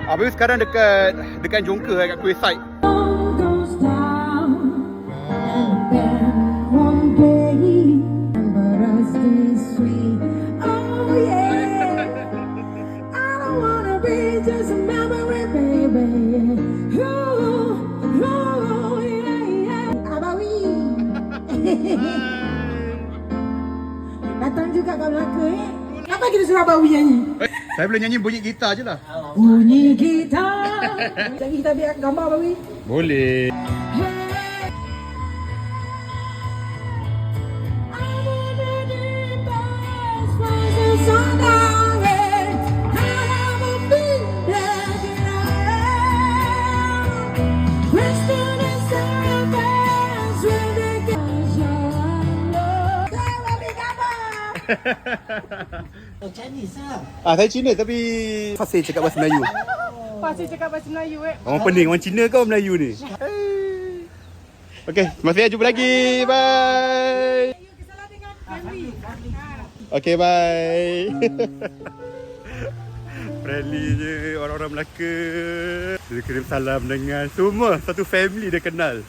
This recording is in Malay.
Abang sekarang dekat Jongka kat Kuih Side. Datang juga kat Melaka Apa kita suruh Abang nyanyi? Saya boleh nyanyi bunyi gitar je lah. Bunyi gitar. Jadi kita biar gambar Abang Wi. Boleh. Oh, Chinese lah. Saya Cina tapi fasih cakap bahasa Melayu. Pasal cakap bahasa Melayu Orang pening, orang Cina ke orang Melayu ni? Okey, terima kasih. Jumpa lagi. Bye. Kesalahan dengan family. Okey, bye. Friendly je orang-orang Melaka. Dia kirim salam dengan semua satu family dia kenal.